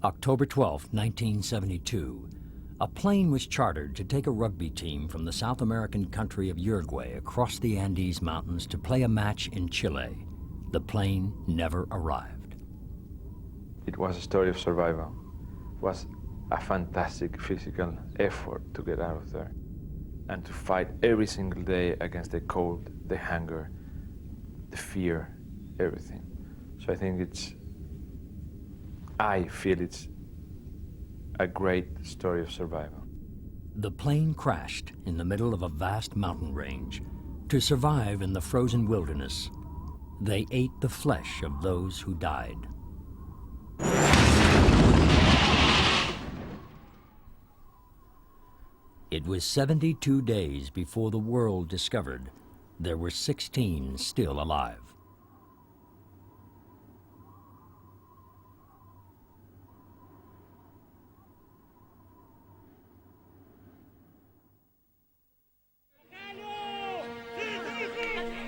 October 12, 1972, a plane was chartered to take a rugby team from the South American country of Uruguay across the Andes Mountains to play a match in Chile. The plane never arrived. It was a story of survival. It was a fantastic physical effort to get out of there and to fight every single day against the cold, the hunger, the fear, everything. So I feel it's a great story of survival. The plane crashed in the middle of a vast mountain range. To survive in the frozen wilderness, they ate the flesh of those who died. It was 72 days before the world discovered there were 16 still alive.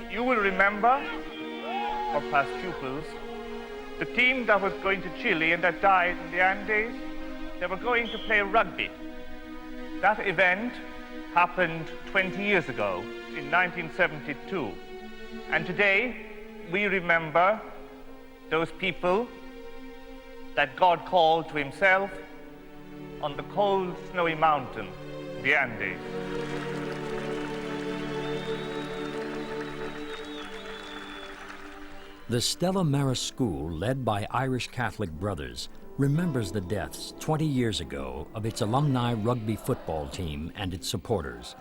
You will remember, or past pupils, the team that was going to Chile and that died in the Andes, they were going to play rugby. That event happened 20 years ago, in 1972. And today, we remember those people that God called to himself on the cold, snowy mountain, the Andes. The Stella Maris School, led by Irish Catholic brothers, remembers the deaths 20 years ago of its alumni rugby football team and its supporters.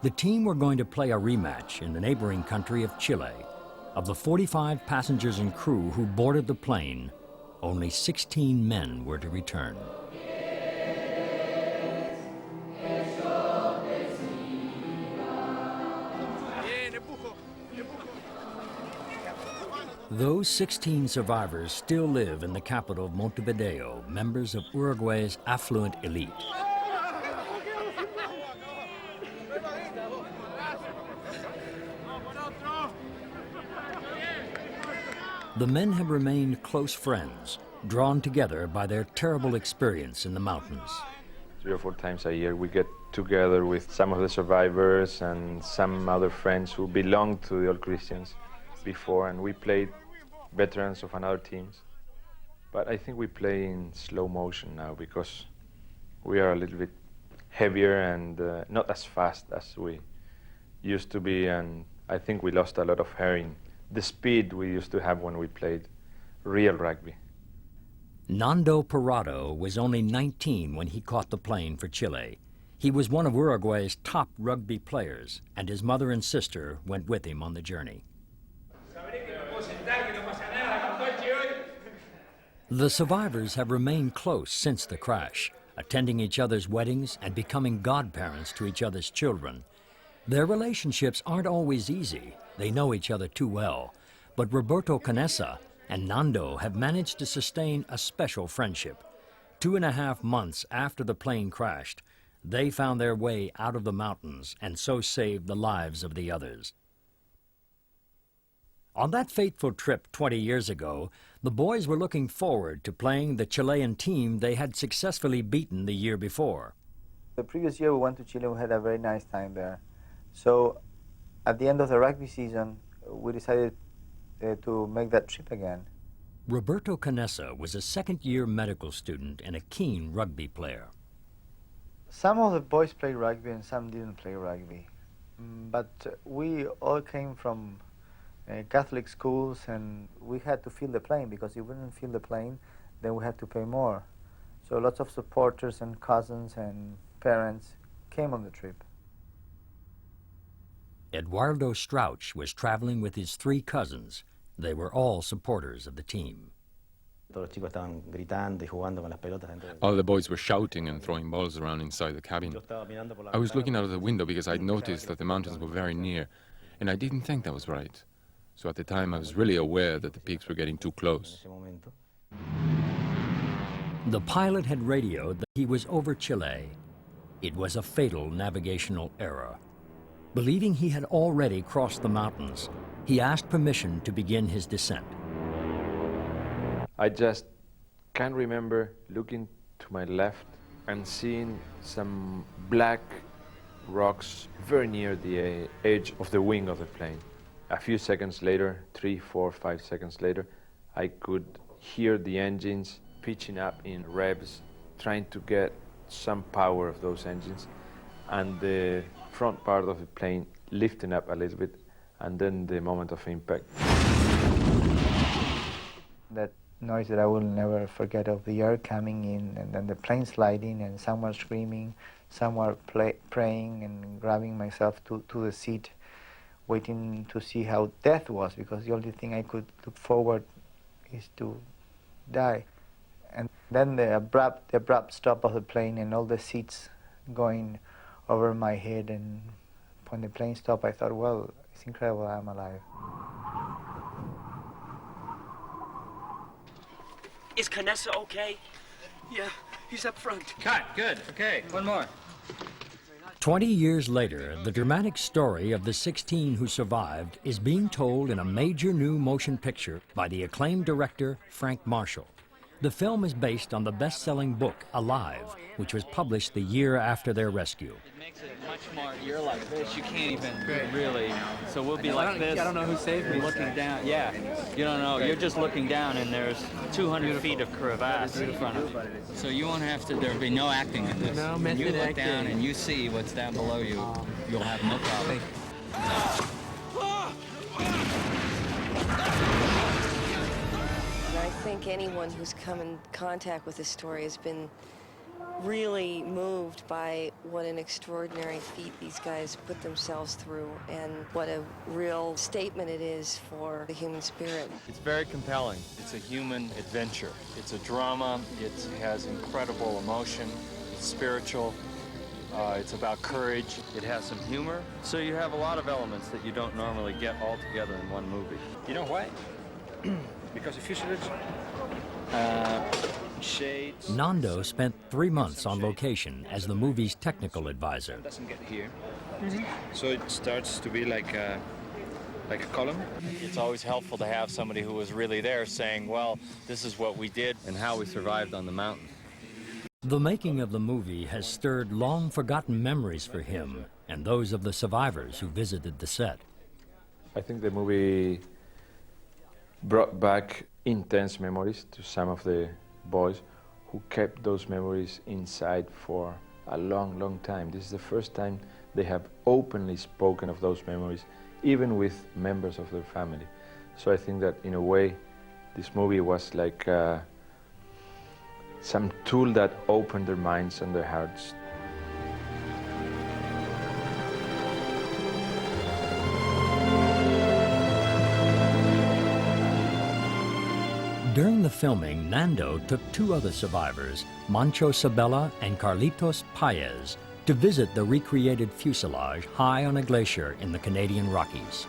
The team were going to play a rematch in the neighboring country of Chile. Of the 45 passengers and crew who boarded the plane, only 16 men were to return. Those 16 survivors still live in the capital of Montevideo, members of Uruguay's affluent elite. The men have remained close friends, drawn together by their terrible experience in the mountains. 3 or 4 times a year we get together with some of the survivors and some other friends who belonged to the All Christians before, and we played veterans of another teams. But I think we play in slow motion now because we are a little bit heavier and not as fast as we used to be, and I think we lost a lot of hair in the speed we used to have when we played real rugby. Nando Parado was only 19 when he caught the plane for Chile. He was one of Uruguay's top rugby players, and his mother and sister went with him on the journey. The survivors have remained close since the crash, attending each other's weddings and becoming godparents to each other's children. Their relationships aren't always easy. They know each other too well. But Roberto Canessa and Nando have managed to sustain a special friendship. 2.5 months after the plane crashed, they found their way out of the mountains and so saved the lives of the others. On that fateful trip 20 years ago, the boys were looking forward to playing the Chilean team they had successfully beaten the year before. The previous year we went to Chile, we had a very nice time there. So at the end of the rugby season, we decided to make that trip again. Roberto Canessa was a second-year medical student and a keen rugby player. Some of the boys played rugby and some didn't play rugby. But we all came from Catholic schools, and we had to fill the plane, because if we didn't fill the plane, then we had to pay more. So lots of supporters and cousins and parents came on the trip. Eduardo Strauch was traveling with his 3 cousins. They were all supporters of the team. All the boys were shouting and throwing balls around inside the cabin. I was looking out of the window because I'd noticed that the mountains were very near, and I didn't think that was right. So at the time, I was really aware that the peaks were getting too close. The pilot had radioed that he was over Chile. It was a fatal navigational error. Believing he had already crossed the mountains, he asked permission to begin his descent. I just can remember looking to my left and seeing some black rocks very near the edge of the wing of the plane. A few seconds later, 3, 4, 5 seconds later, I could hear the engines pitching up in revs, trying to get some power of those engines, and the front part of the plane lifting up a little bit, and then the moment of impact. That noise that I will never forget, of the air coming in and then the plane sliding and someone screaming, someone praying, and grabbing myself to the seat, waiting to see how death was, because the only thing I could look forward is to die. And then the abrupt stop of the plane and all the seats going over my head, and when the plane stopped I thought, well, it's incredible I'm alive. Is Canessa okay? Yeah, he's up front. Cut, good, okay, one more. 20 years later, the dramatic story of the 16 who survived is being told in a major new motion picture by the acclaimed director Frank Marshall. The film is based on the best-selling book, Alive, which was published the year after their rescue. It makes it much more, you're like this, you can't even really, so we'll be like this. I don't know who saved me. Looking down, yeah. You don't know, you're just looking down and there's 200 feet of crevasse in front of you. So you won't have to, there'll be no acting in this. No, when you method look acting. down and you see what's down below you, you'll have no problem. I think anyone who's come in contact with this story has been really moved by what an extraordinary feat these guys put themselves through, and what a real statement it is for the human spirit. It's very compelling. It's a human adventure. It's a drama. It has incredible emotion. It's spiritual. It's about courage. It has some humor. So you have a lot of elements that you don't normally get all together in one movie. You know why? Because the fuselage, shades. Nando spent 3 months on location as the movie's technical advisor. Doesn't get here, so it starts to be like a column. It's always helpful to have somebody who was really there saying, well, this is what we did and how we survived on the mountain. The making of the movie has stirred long-forgotten memories for him and those of the survivors who visited the set. I think the movie brought back intense memories to some of the boys who kept those memories inside for a long, long time. This is the first time they have openly spoken of those memories, even with members of their family. So I think that, in a way, this movie was like some tool that opened their minds and their hearts. During the filming, Nando took 2 other survivors, Mancho Sabella and Carlitos Paez, to visit the recreated fuselage high on a glacier in the Canadian Rockies.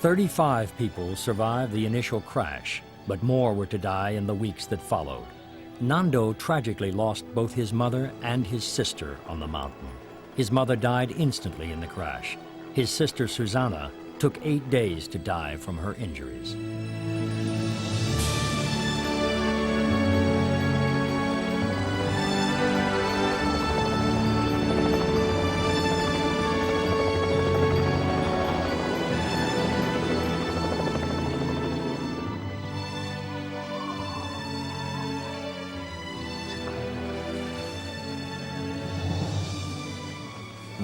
35 people survived the initial crash, but more were to die in the weeks that followed. Nando tragically lost both his mother and his sister on the mountain. His mother died instantly in the crash. His sister, Susana, took 8 days to die from her injuries.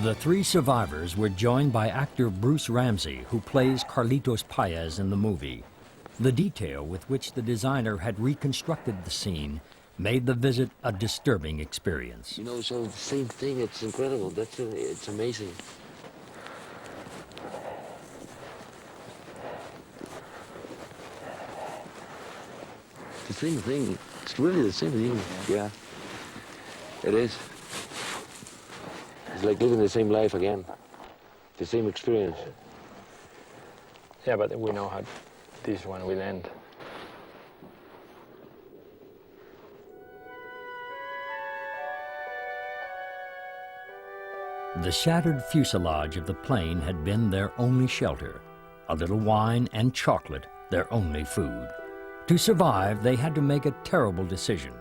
The 3 survivors were joined by actor Bruce Ramsey, who plays Carlitos Paez in the movie. The detail with which the designer had reconstructed the scene made the visit a disturbing experience. You know, so the same thing, it's incredible. It's amazing. The same thing. It's really the same thing. Yeah, it is. It's like living the same life again, the same experience. Yeah, but we know how this one will end. The shattered fuselage of the plane had been their only shelter. A little wine and chocolate, their only food. To survive, they had to make a terrible decision: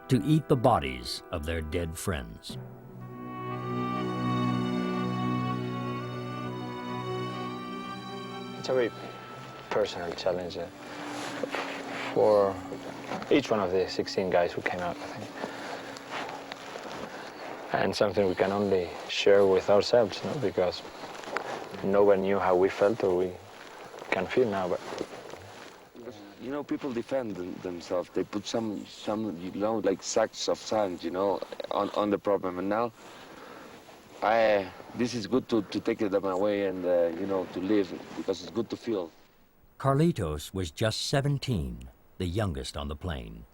to eat the bodies of their dead friends. It's a very personal challenge for each one of the 16 guys who came out, I think. And something we can only share with ourselves, no? Because nobody knew how we felt or we can feel now. But you know, people defend themselves. They put some, you know, like sacks of sand, you know, on the problem. And now, this is good to take them away and, you know, to live, because it's good to feel. Carlitos was just 17, the youngest on the plane.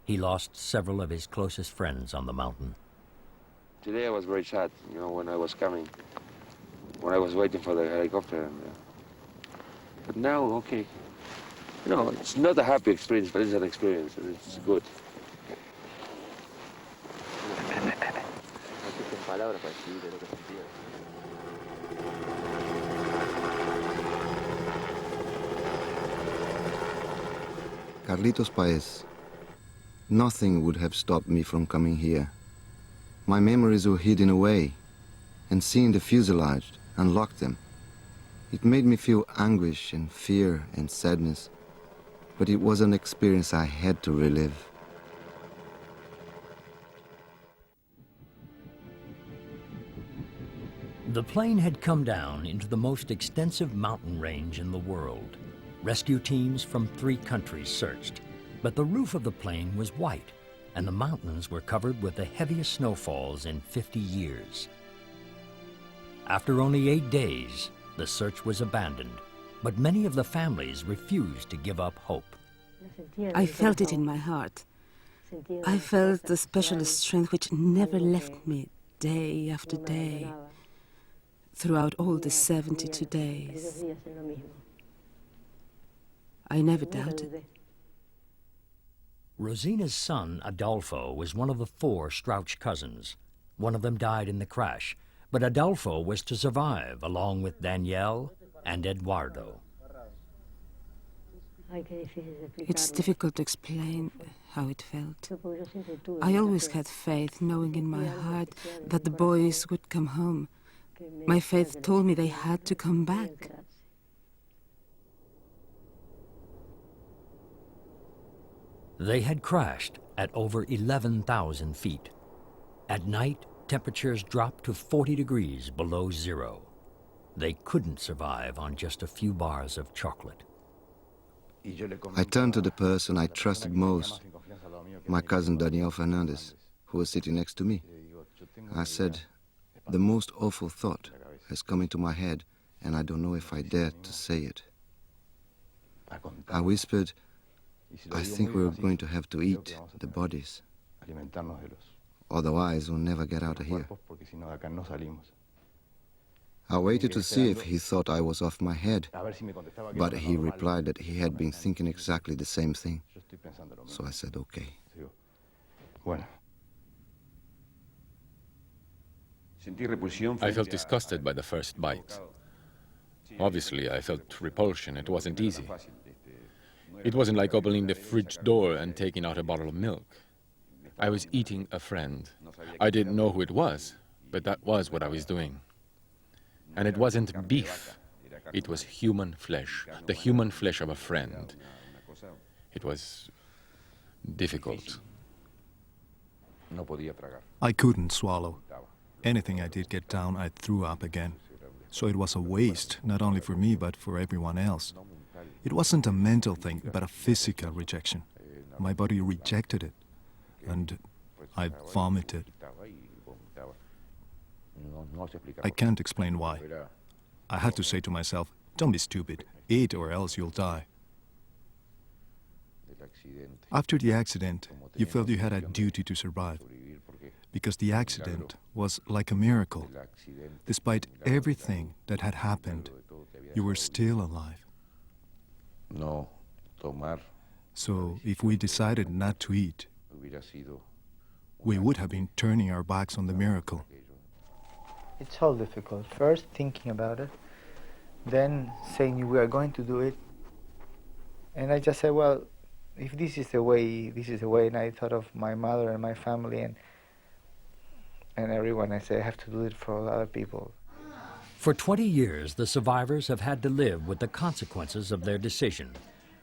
He lost several of his closest friends on the mountain. Today I was very sad, you know, when I was coming, when I was waiting for the helicopter. And, but now, okay. You know, it's not a happy experience, but it's an experience, and it's good. Carlitos Paez. Nothing would have stopped me from coming here. My memories were hidden away, and seeing the fuselage unlocked them. It made me feel anguish and fear and sadness, but it was an experience I had to relive. The plane had come down into the most extensive mountain range in the world. Rescue teams from 3 countries searched, but the roof of the plane was white, and the mountains were covered with the heaviest snowfalls in 50 years. After only 8 days, the search was abandoned, but many of the families refused to give up hope. I felt it in my heart. I felt the special strength which never left me day after day, throughout all the 72 days. I never doubted. Rosina's son, Adolfo, was one of the 4 Strauch cousins. One of them died in the crash, but Adolfo was to survive, along with Danielle and Eduardo. It's difficult to explain how it felt. I always had faith, knowing in my heart that the boys would come home. My faith told me they had to come back. They had crashed at over 11,000 feet. At night, temperatures dropped to 40 degrees below zero. They couldn't survive on just a few bars of chocolate. I turned to the person I trusted most, my cousin Daniel Fernandez, who was sitting next to me. I said, "The most awful thought has come into my head, and I don't know if I dare to say it." I whispered, "I think we're going to have to eat the bodies. Otherwise, we'll never get out of here." I waited to see if he thought I was off my head, but he replied that he had been thinking exactly the same thing. So I said, "Okay." I felt disgusted by the first bite. Obviously, I felt repulsion. It wasn't easy. It wasn't like opening the fridge door and taking out a bottle of milk. I was eating a friend. I didn't know who it was, but that was what I was doing. And it wasn't beef. It was human flesh, the human flesh of a friend. It was difficult. I couldn't swallow. Anything I did get down, I threw up again. So it was a waste, not only for me, but for everyone else. It wasn't a mental thing, but a physical rejection. My body rejected it, and I vomited. I can't explain why. I had to say to myself, "Don't be stupid. Eat or else you'll die." After the accident, you felt you had a duty to survive, because the accident was like a miracle. Despite everything that had happened, you were still alive. So if we decided not to eat, we would have been turning our backs on the miracle. It's all difficult. First thinking about it, then saying we are going to do it. And I just said, well, if this is the way, this is the way. And I thought of my mother and my family and everyone. I say I have to do it for other people. For 20 years, the survivors have had to live with the consequences of their decision.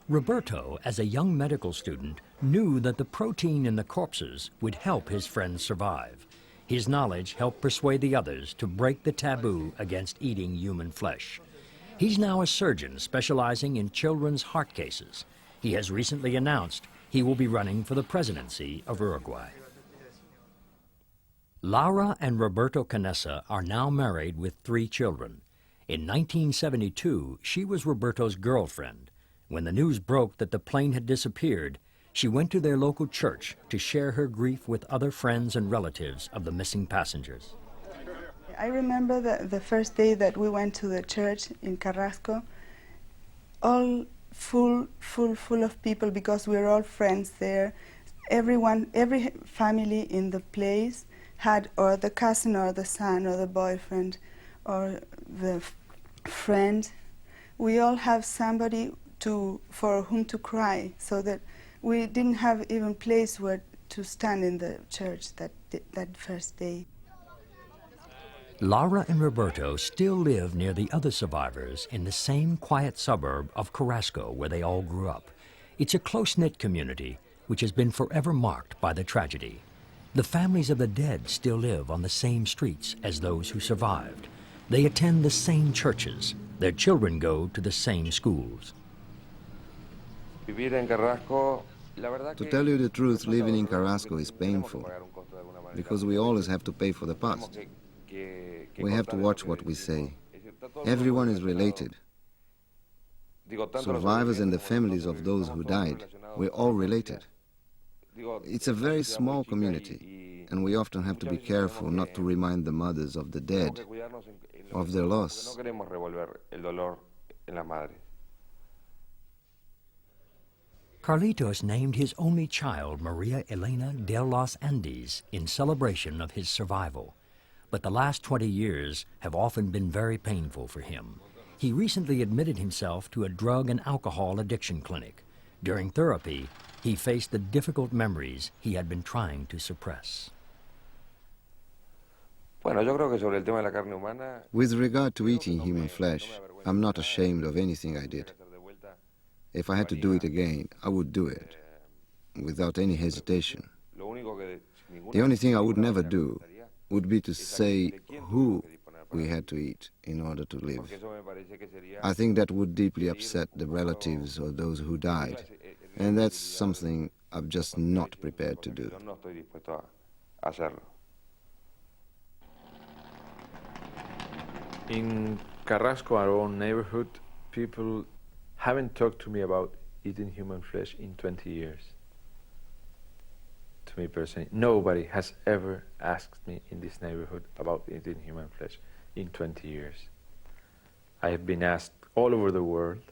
Roberto, as a young medical student, knew that the protein in the corpses would help his friends survive. His knowledge helped persuade the others to break the taboo against eating human flesh. He's now a surgeon specializing in children's heart cases. He has recently announced he will be running for the presidency of Uruguay. Laura and Roberto Canessa are now married with 3 children. In 1972, she was Roberto's girlfriend. When the news broke that the plane had disappeared, she went to their local church to share her grief with other friends and relatives of the missing passengers. I remember the first day that we went to the church in Carrasco, all full of people because we were all friends there. Everyone, every family in the place had or the cousin or the son or the boyfriend or the friend. We all have somebody for whom to cry, so that we didn't have even place where to stand in the church that first day. Laura and Roberto still live near the other survivors in the same quiet suburb of Carrasco where they all grew up. It's a close-knit community which has been forever marked by the tragedy. The families of the dead still live on the same streets as those who survived. They attend the same churches. Their children go to the same schools. To tell you the truth, living in Carrasco is painful because we always have to pay for the past. We have to watch what we say. Everyone is related. Survivors and the families of those who died, we're all related. It's a very small community, and we often have to be careful not to remind the mothers of the dead of their loss. Carlitos named his only child Maria Elena de los Andes in celebration of his survival. But the last 20 years have often been very painful for him. He recently admitted himself to a drug and alcohol addiction clinic. During therapy, he faced the difficult memories he had been trying to suppress. With regard to eating human flesh, I'm not ashamed of anything I did. If I had to do it again, I would do it, without any hesitation. The only thing I would never do would be to say who we had to eat in order to live. I think that would deeply upset the relatives of those who died, and that's something I'm just not prepared to do. In Carrasco, our own neighborhood, people haven't talked to me about eating human flesh in 20 years. To me personally, nobody has ever asked me in this neighborhood about eating human flesh in 20 years. I have been asked all over the world,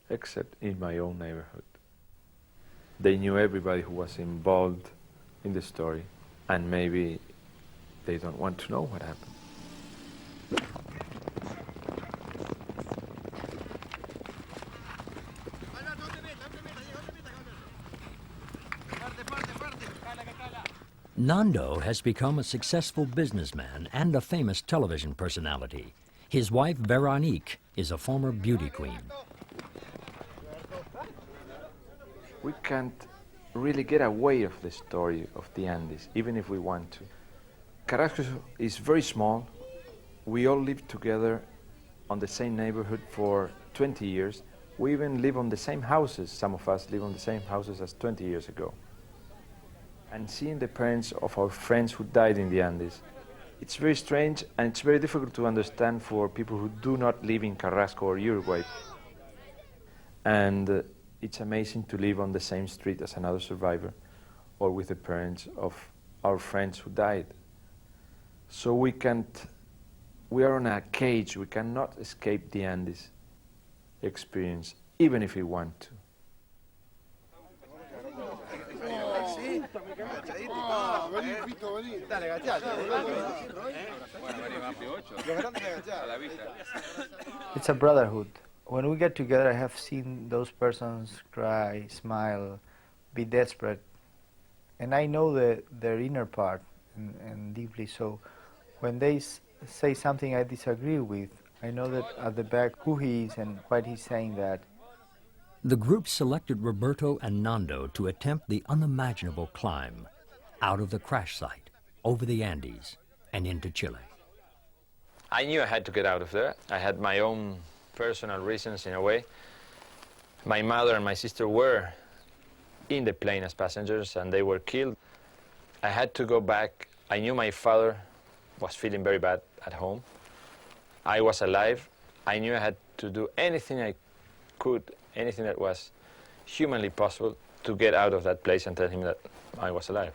except in my own neighborhood. They knew everybody who was involved in the story, and maybe they don't want to know what happened. Nando has become a successful businessman and a famous television personality. His wife, Veronique, is a former beauty queen. We can't really get away of the story of the Andes, even if we want to. Carrasco is very small. We all lived together on the same neighborhood for 20 years. We even live on the same houses. Some of us live on the same houses as 20 years ago. And seeing the parents of our friends who died in the Andes, it's very strange and it's very difficult to understand for people who do not live in Carrasco or Uruguay. And it's amazing to live on the same street as another survivor or with the parents of our friends who died. So we are on a cage, we cannot escape the Andes experience, even if we want to. It's a brotherhood. When we get together, I have seen those persons cry, smile, be desperate, and I know their inner part and deeply so. When they say something I disagree with, I know that at the back who he is and why he's saying that. The group selected Roberto and Nando to attempt the unimaginable climb out of the crash site, over the Andes, and into Chile. I knew I had to get out of there. I had my own personal reasons in a way. My mother and my sister were in the plane as passengers and they were killed. I had to go back. I knew my father was feeling very bad at home. I was alive. I knew I had to do anything I could, anything that was humanly possible to get out of that place and tell him that I was alive.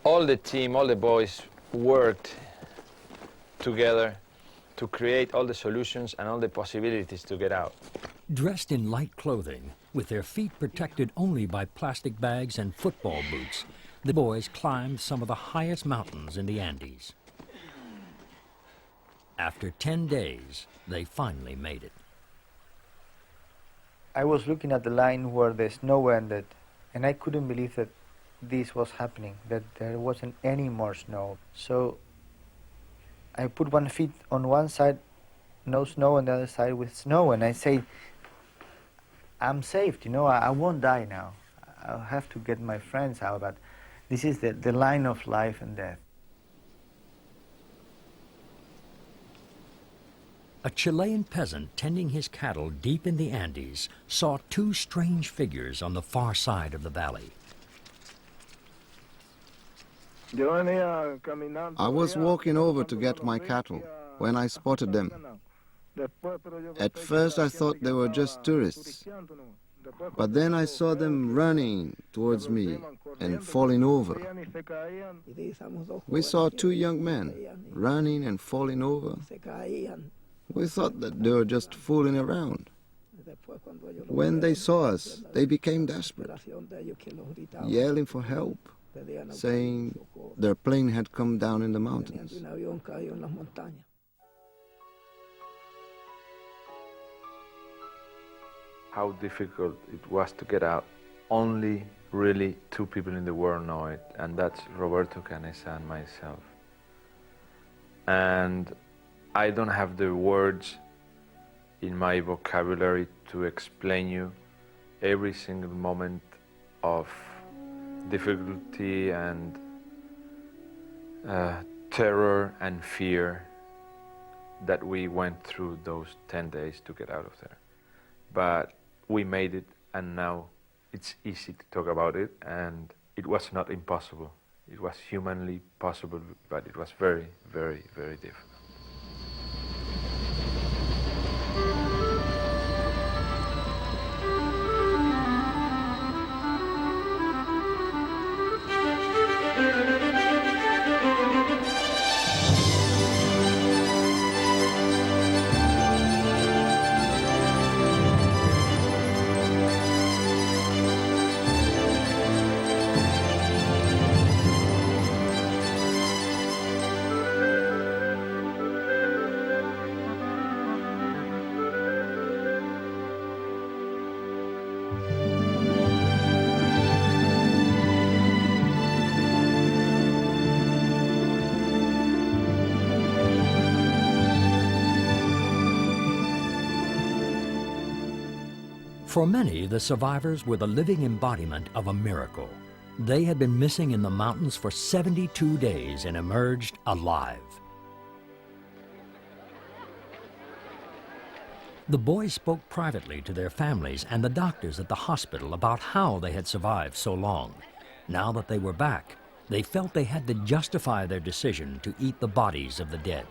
All the team, all the boys worked together to create all the solutions and all the possibilities to get out. Dressed in light clothing, with their feet protected only by plastic bags and football boots, the boys climbed some of the highest mountains in the Andes. After 10 days, they finally made it. I was looking at the line where the snow ended, and I couldn't believe that this was happening, that there wasn't any more snow. So I put one foot on one side, no snow, and the other side with snow, and I say, I'm saved, you know, I won't die now. I'll have to get my friends out, but this is the line of life and death. A Chilean peasant tending his cattle deep in the Andes saw two strange figures on the far side of the valley. I was walking over to get my cattle when I spotted them. At first I thought they were just tourists, but then I saw them running towards me and falling over. We saw two young men running and falling over. We thought that they were just fooling around. When they saw us, they became desperate, yelling for help, saying their plane had come down in the mountains. How difficult it was to get out. Only really two people in the world know it, and that's Roberto Canessa and myself. And I don't have the words in my vocabulary to explain you every single moment of difficulty and terror and fear that we went through those 10 days to get out of there. But we made it, and now it's easy to talk about it, and it was not impossible. It was humanly possible, but it was very, very, very difficult. For many, the survivors were the living embodiment of a miracle. They had been missing in the mountains for 72 days and emerged alive. The boys spoke privately to their families and the doctors at the hospital about how they had survived so long. Now that they were back, they felt they had to justify their decision to eat the bodies of the dead.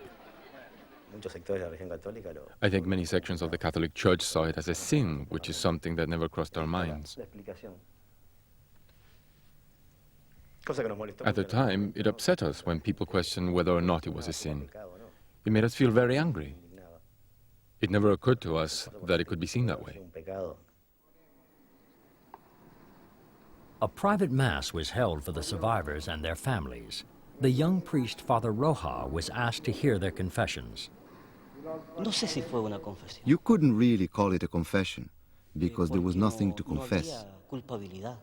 I think many sections of the Catholic Church saw it as a sin, which is something that never crossed our minds. At the time, it upset us when people questioned whether or not it was a sin. It made us feel very angry. It never occurred to us that it could be seen that way. A private mass was held for the survivors and their families. The young priest, Father Roja, was asked to hear their confessions. No sé si fue una confesión. You couldn't really call it a confession because there was nothing to confess. No había culpabilidad.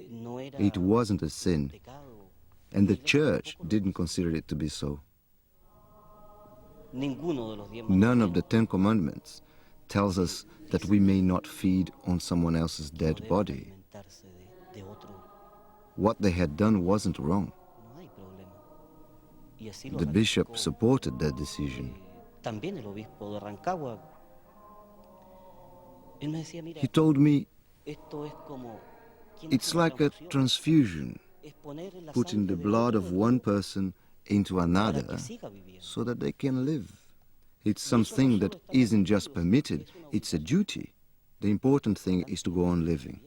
No era It wasn't a sin, and the church didn't consider it to be so. ninguno de los 10 None of the 10 commandments tells us that we may not feed on someone else's dead body. alimentarse de otro. What they had done wasn't wrong. No hay problema. Y así lo The ratificó bishop supported that decision. también el obispo de Rancagua. Él me decía, mira, He told me esto es como it's like a transfusion, es poner la putting the sangre de blood otro of one person into para another que siga viviendo. so that they can live. It's something that isn't just permitted, it's a duty. The important thing is to go on living.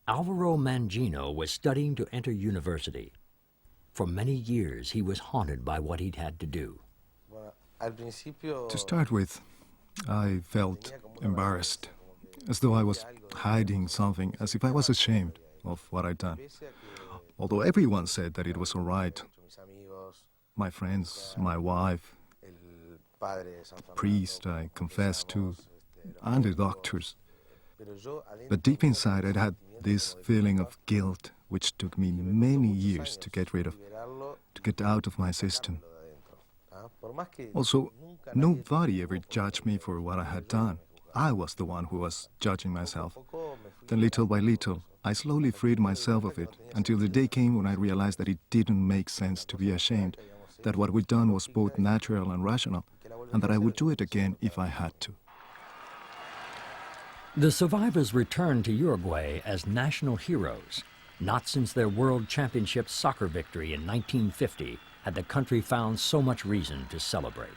Alvaro Mangino was studying to enter university. For many years, he was haunted by what he'd had to do. To start with, I felt embarrassed, as though I was hiding something, as if I was ashamed of what I'd done. Although everyone said that it was all right. My friends, my wife, the priest I confessed to, and the doctors. But deep inside I'd had this feeling of guilt which took me many years to get rid of, to get out of my system. Also, nobody ever judged me for what I had done. I was the one who was judging myself. Then little by little, I slowly freed myself of it, until the day came when I realized that it didn't make sense to be ashamed, that what we'd done was both natural and rational, and that I would do it again if I had to. The survivors returned to Uruguay as national heroes. Not since their World Championship soccer victory in 1950 had the country found so much reason to celebrate.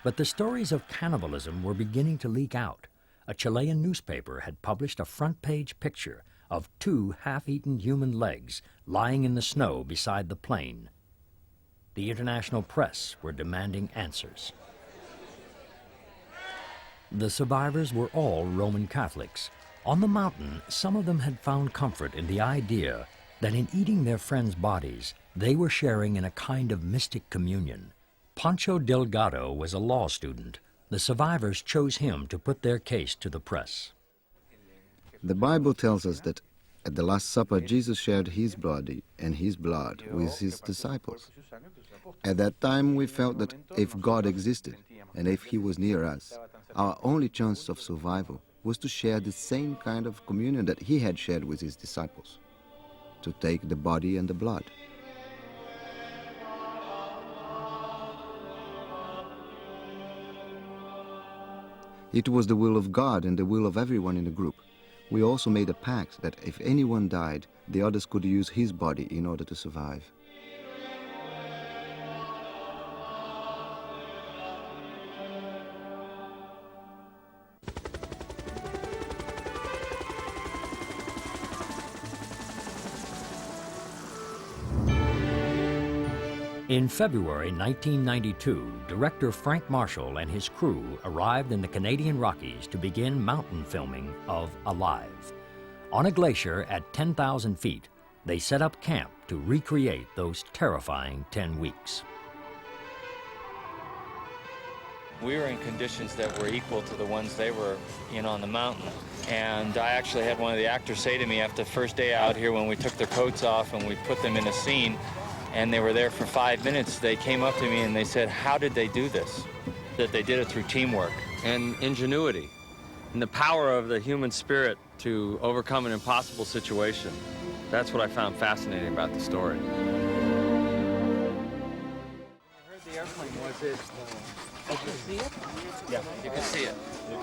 But the stories of cannibalism were beginning to leak out. A Chilean newspaper had published a front-page picture of 2 half-eaten human legs lying in the snow beside the plane. The international press were demanding answers. The survivors were all Roman Catholics. On the mountain, some of them had found comfort in the idea that in eating their friends' bodies, they were sharing in a kind of mystic communion. Pancho Delgado was a law student. The survivors chose him to put their case to the press. The Bible tells us that at the Last Supper, Jesus shared his body and his blood with his disciples. At that time, we felt that if God existed and if he was near us, our only chance of survival was to share the same kind of communion that he had shared with his disciples, to take the body and the blood. It was the will of God and the will of everyone in the group. We also made a pact that if anyone died, the others could use his body in order to survive. In February 1992, director Frank Marshall and his crew arrived in the Canadian Rockies to begin mountain filming of Alive. On a glacier at 10,000 feet, they set up camp to recreate those terrifying 10 weeks. We were in conditions that were equal to the ones they were in on the mountain. And I actually had one of the actors say to me after the first day out here, when we took their coats off and we put them in a scene, and they were there for 5 minutes, they came up to me and they said, how did they do this? That they did it through teamwork and ingenuity and the power of the human spirit to overcome an impossible situation. That's what I found fascinating about the story. I heard the airplane. Was it? Did you see it? Yeah, you can see it.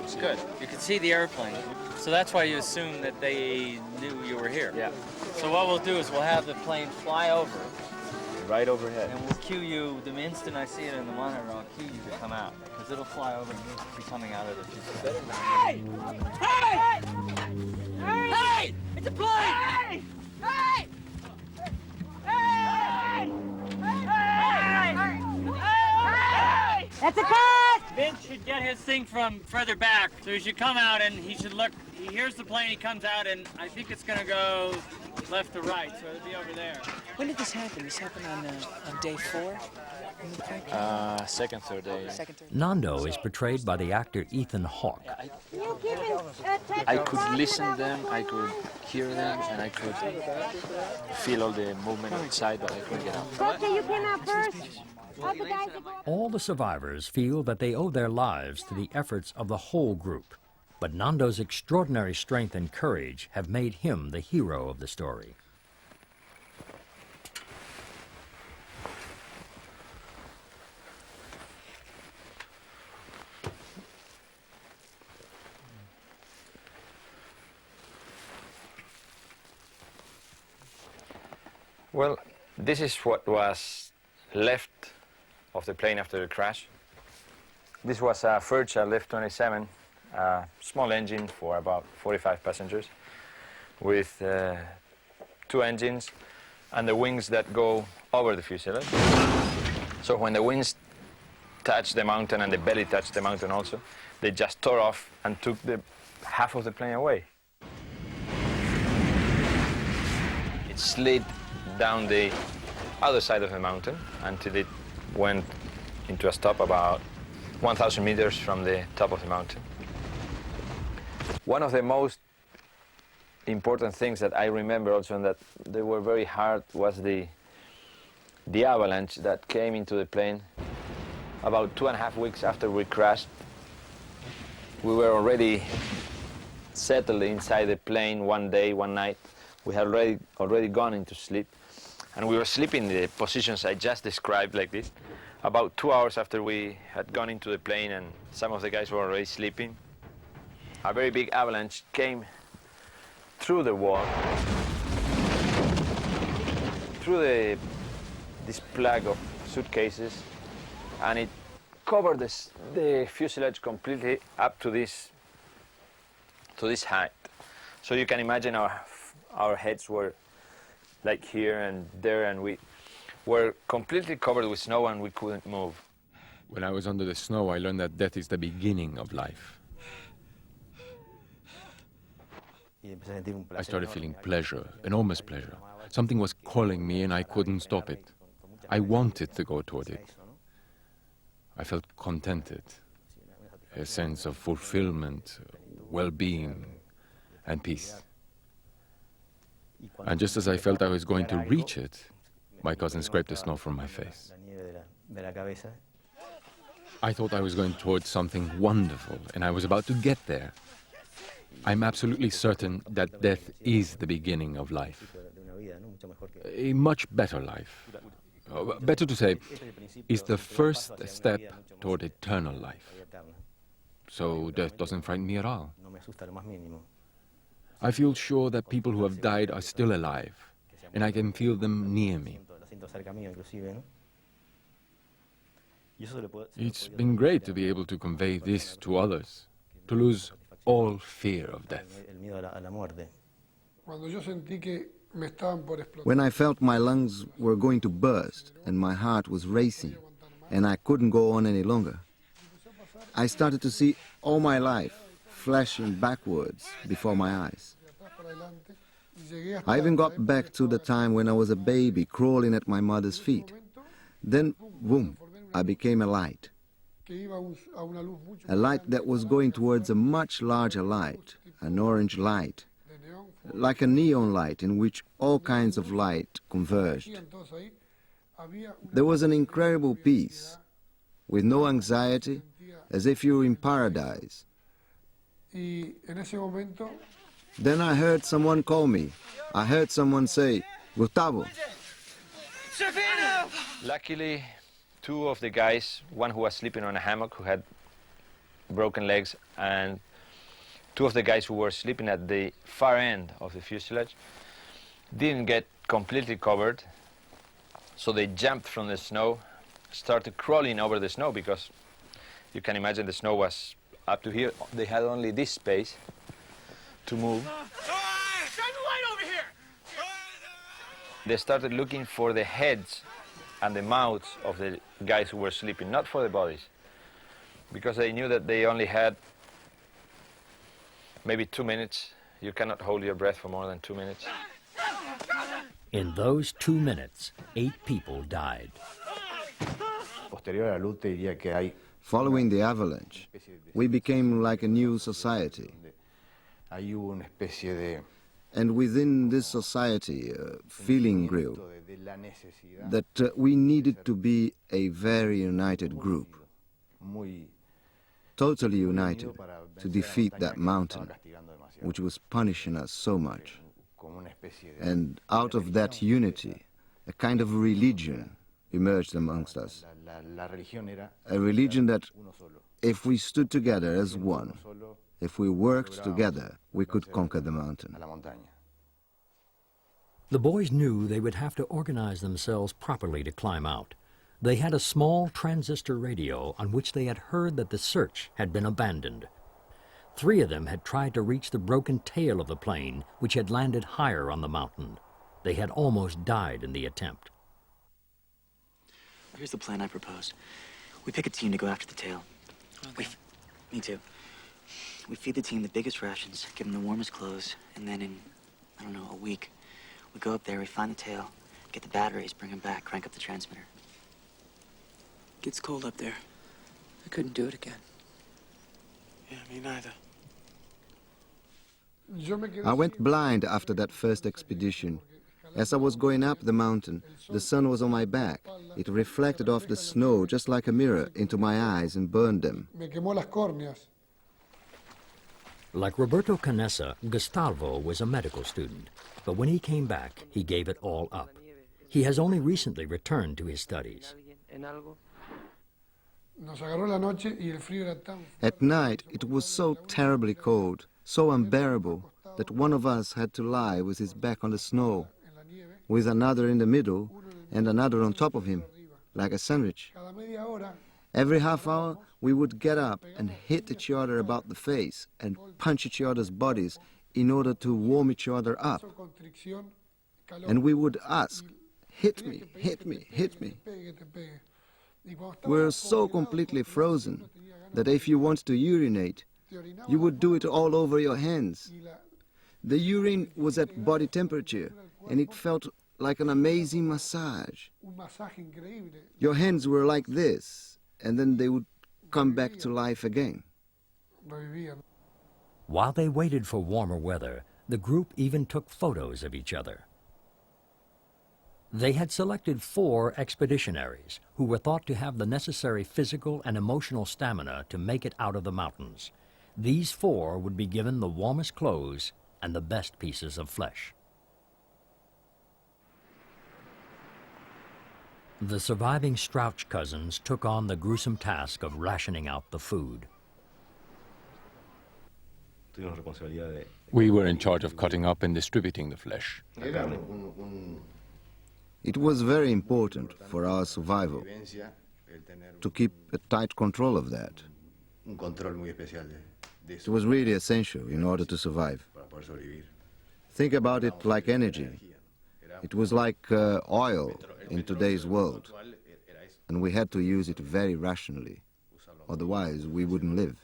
It's good. You can see the airplane. So that's why you assume that they knew you were here. Yeah. So what we'll do is we'll have the plane fly over. Right overhead. And we'll cue you, the instant I see it in the monitor, I'll cue you to come out. Because it'll fly over and you'll be coming out of the future. Hey! Hey! Hey! Hey! It's a plane! Hey! Hey! Hey! Hey! That's a cut! Vince should get his thing from further back. So he should come out and he should look. He hears the plane, he comes out, and I think it's going to go left to right, so it'll be over there. When did this happen? This happened on day 4? Second, third day. Nando is portrayed by the actor Ethan Hawke. I could listen to them, I could hear them, and I could feel all the movement outside, but I couldn't get out. Okay, you came out first. All the survivors feel that they owe their lives to the efforts of the whole group, but Nando's extraordinary strength and courage have made him the hero of the story. Well, this is what was left of the plane after the crash. This was a Fairchild F-27, a small engine for about 45 passengers, with 2 engines and the wings that go over the fuselage. So when the wings touched the mountain and the belly touched the mountain also, they just tore off and took the half of the plane away. It slid down the other side of the mountain until it went into a stop about 1,000 meters from the top of the mountain. One of the most important things that I remember also, and that they were very hard, was the avalanche that came into the plane about 2.5 weeks after we crashed. We were already settled inside the plane one day, one night. We had already gone into sleep. And we were sleeping in the positions I just described, like this. About 2 hours after we had gone into the plane and some of the guys were already sleeping, a very big avalanche came through the wall, through this plug of suitcases, and it covered the fuselage completely up to this height. So you can imagine our heads were like here and there, and we were completely covered with snow and we couldn't move. When I was under the snow, I learned that death is the beginning of life. I started feeling pleasure, enormous pleasure. Something was calling me and I couldn't stop it. I wanted to go toward it. I felt contented, a sense of fulfillment, well-being, and peace. And just as I felt I was going to reach it, my cousin scraped the snow from my face. I thought I was going towards something wonderful, and I was about to get there. I'm absolutely certain that death is the beginning of life. A much better life. Better to say, is the first step toward eternal life. So death doesn't frighten me at all. I feel sure that people who have died are still alive, and I can feel them near me. It's been great to be able to convey this to others, to lose all fear of death. When I felt my lungs were going to burst and my heart was racing and I couldn't go on any longer, I started to see all my life flashing backwards before my eyes. I even got back to the time when I was a baby crawling at my mother's feet. Then, boom, I became a light. A light that was going towards a much larger light, an orange light, like a neon light in which all kinds of light converged. There was an incredible peace, with no anxiety, as if you were in paradise. Then I heard someone call me. I heard someone say, "Gustavo." Luckily, 2 of the guys, one who was sleeping on a hammock who had broken legs, and 2 of the guys who were sleeping at the far end of the fuselage, didn't get completely covered, so they jumped from the snow, started crawling over the snow, because you can imagine the snow was up to here. They had only this space to move. They started looking for the heads and the mouths of the guys who were sleeping, not for the bodies, because they knew that they only had maybe 2 minutes. You cannot hold your breath for more than 2 minutes. In those 2 minutes, 8 people died. Following the avalanche, we became like a new society. And within this society, a feeling grew that we needed to be a very united group, totally united to defeat that mountain, which was punishing us so much. And out of that unity, a kind of religion emerged amongst us. A religion that, if we stood together as one, if we worked together, we could conquer the mountain. The boys knew they would have to organize themselves properly to climb out. They had a small transistor radio on which they had heard that the search had been abandoned. 3 of them had tried to reach the broken tail of the plane, which had landed higher on the mountain. They had almost died in the attempt. Here's the plan I proposed. We pick a team to go after the tail. Okay. Me too. We feed the team the biggest rations, give them the warmest clothes, and then in, I don't know, a week, we go up there, we find the tail, get the batteries, bring them back, crank up the transmitter. Gets cold up there. I couldn't do it again. Yeah, me neither. I went blind after that first expedition. As I was going up the mountain, the sun was on my back. It reflected off the snow just like a mirror into my eyes and burned them. Like Roberto Canessa, Gustavo was a medical student, but when he came back, he gave it all up. He has only recently returned to his studies. At night, it was so terribly cold, so unbearable, that one of us had to lie with his back on the snow, with another in the middle and another on top of him, like a sandwich. Every half hour, we would get up and hit each other about the face and punch each other's bodies in order to warm each other up. And we would ask, hit me, hit me, hit me. We're so completely frozen that if you want to urinate, you would do it all over your hands. The urine was at body temperature, and it felt like an amazing massage. Your hands were like this, and then they would come back to life again. While they waited for warmer weather, the group even took photos of each other. They had selected 4 expeditionaries who were thought to have the necessary physical and emotional stamina to make it out of the mountains. These 4 would be given the warmest clothes and the best pieces of flesh. The surviving Strouch cousins took on the gruesome task of rationing out the food. We were in charge of cutting up and distributing the flesh. It was very important for our survival to keep a tight control of that. It was really essential in order to survive. Think about it like energy. It was like oil in today's world, and we had to use it very rationally. Otherwise, we wouldn't live.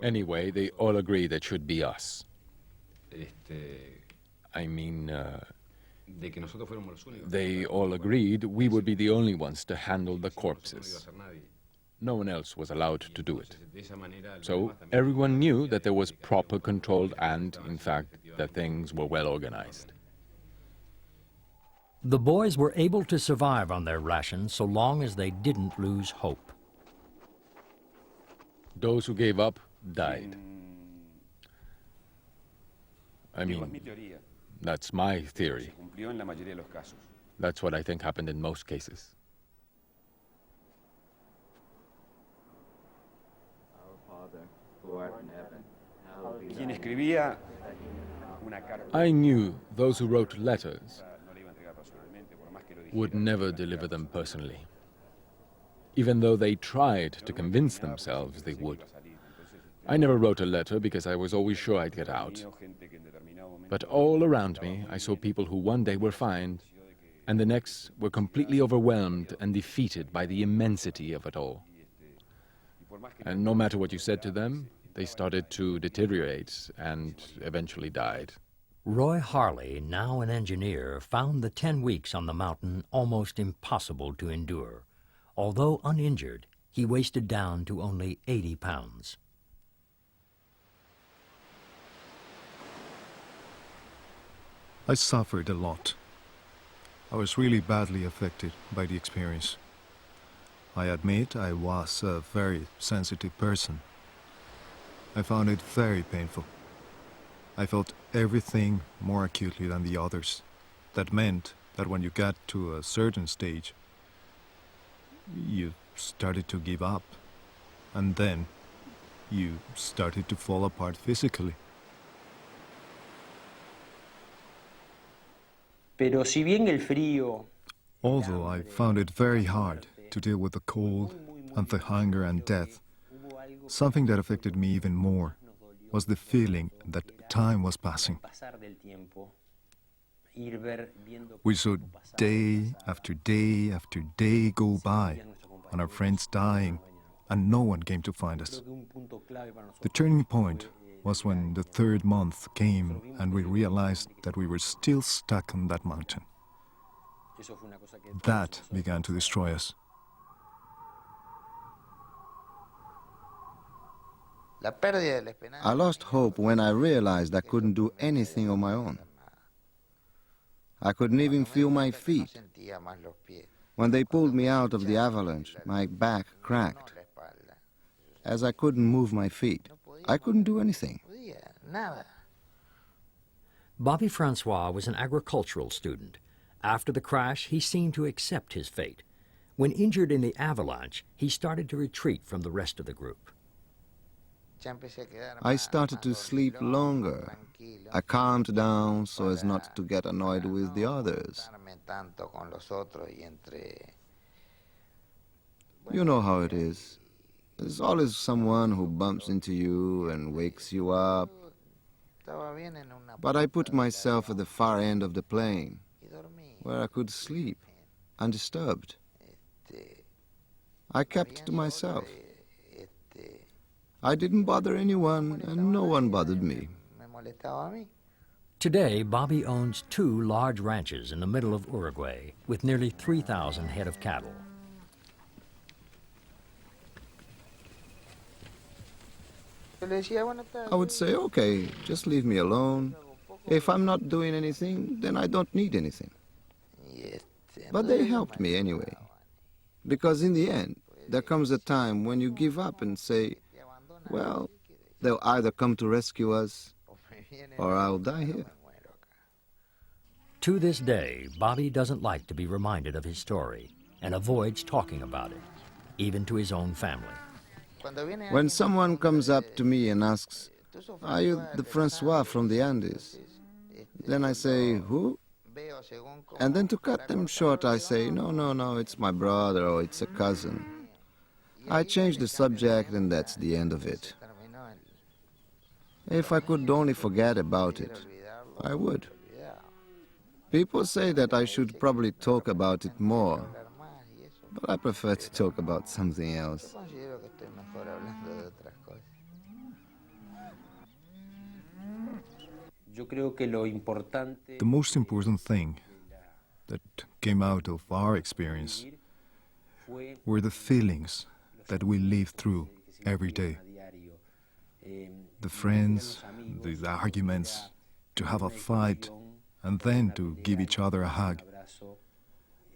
Anyway, they all agreed it should be us. I mean, they all agreed we would be the only ones to handle the corpses. No one else was allowed to do it. So everyone knew that there was proper control and, in fact, that things were well organized. The boys were able to survive on their rations so long as they didn't lose hope. Those who gave up died. I mean, that's my theory. That's what I think happened in most cases. I knew those who wrote letters would never deliver them personally, even though they tried to convince themselves they would. I never wrote a letter because I was always sure I'd get out. But all around me, I saw people who one day were fine, and the next were completely overwhelmed and defeated by the immensity of it all. And no matter what you said to them, they started to deteriorate and eventually died. Roy Harley, now an engineer, found the 10 weeks on the mountain almost impossible to endure. Although uninjured, he wasted down to only 80 pounds. I suffered a lot. I was really badly affected by the experience. I admit I was a very sensitive person. I found it very painful. I felt everything more acutely than the others. That meant that when you got to a certain stage, you started to give up. And then you started to fall apart physically. Pero si bien el frío... Although I found it very hard to deal with the cold and the hunger and death, something that affected me even more was the feeling that time was passing. We saw day after day after day go by, and our friends dying, and no one came to find us. The turning point was when the 3rd month came and we realized that we were still stuck on that mountain. That began to destroy us. I lost hope when I realized I couldn't do anything on my own. I couldn't even feel my feet. When they pulled me out of the avalanche, my back cracked. As I couldn't move my feet, I couldn't do anything. Bobby Francois was an agricultural student. After the crash, he seemed to accept his fate. When injured in the avalanche, he started to retreat from the rest of the group. I started to sleep longer. I calmed down so as not to get annoyed with the others. You know how it is. There's always someone who bumps into you and wakes you up. But I put myself at the far end of the plane, where I could sleep, undisturbed. I kept to myself. I didn't bother anyone, and no one bothered me. Today, Bobby owns 2 large ranches in the middle of Uruguay, with nearly 3,000 head of cattle. I would say, okay, just leave me alone. If I'm not doing anything, then I don't need anything. But they helped me anyway. Because in the end, there comes a time when you give up and say, well, they'll either come to rescue us, or I'll die here. To this day, Bobby doesn't like to be reminded of his story and avoids talking about it, even to his own family. When someone comes up to me and asks, are you the Francois from the Andes? Then I say, who? And then to cut them short, I say, no, it's my brother or it's a cousin. I change the subject and that's the end of it. If I could only forget about it, I would. People say that I should probably talk about it more, but I prefer to talk about something else. The most important thing that came out of our experience were the feelings that we live through every day. The friends, the arguments, to have a fight, and then to give each other a hug.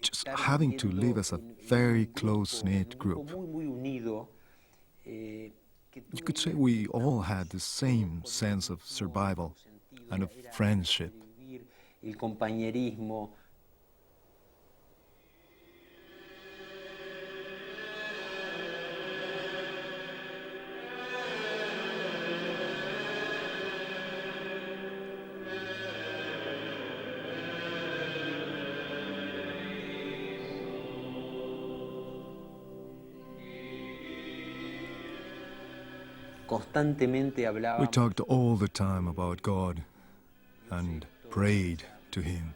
Just having to live as a very close-knit group. You could say we all had the same sense of survival and of friendship. We talked all the time about God and prayed to Him.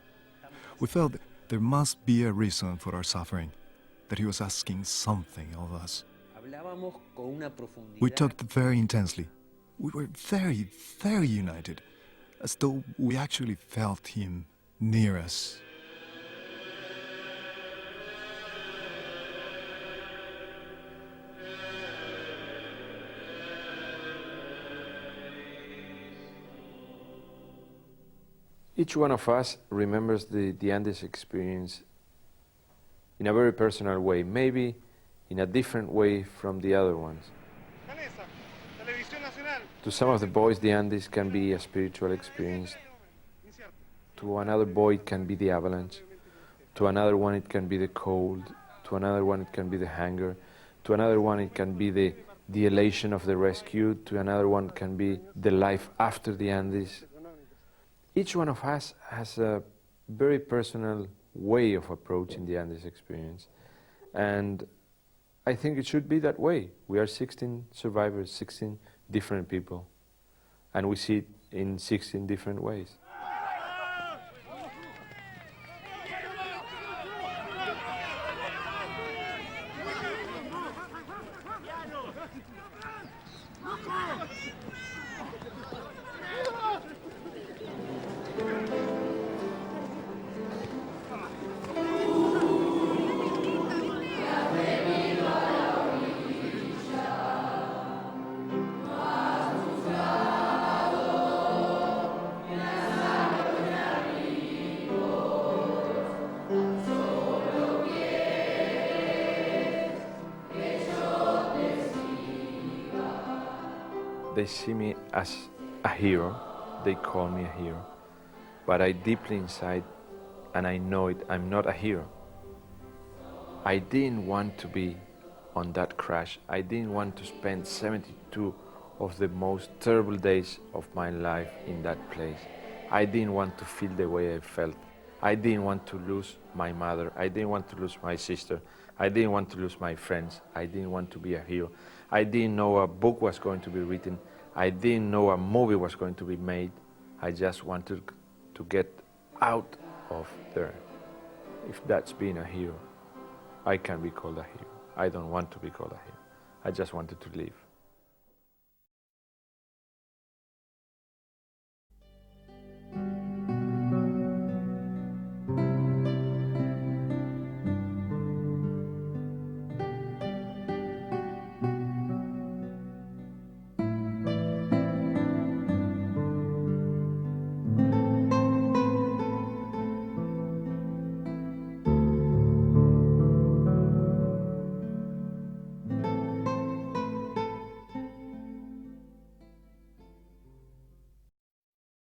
We felt that there must be a reason for our suffering, that He was asking something of us. We talked very intensely. We were very, very united. as though we actually felt him near us. Each one of us remembers the Andes experience in a very personal way, maybe in a different way from the other ones. To some of the boys, the Andes can be a spiritual experience. To another boy, it can be the avalanche. To another one, it can be the cold. To another one, it can be the hunger. To another one, it can be the elation of the rescue. To another one, it can be the life after the Andes. Each one of us has a very personal way of approaching the Andes experience. And I think it should be that way. We are 16 survivors, 16 different people. And we see it in 16 different ways. They see me as a hero, they call me a hero, but I deeply inside, and I know it, I'm not a hero. I didn't want to be on that crash. I didn't want to spend 72 of the most terrible days of my life in that place. I didn't want to feel the way I felt. I didn't want to lose my mother. I didn't want to lose my sister. I didn't want to lose my friends. I didn't want to be a hero. I didn't know a book was going to be written. I didn't know a movie was going to be made. I just wanted to get out of there. If that's being a hero, I can be called a hero. I don't want to be called a hero. I just wanted to live.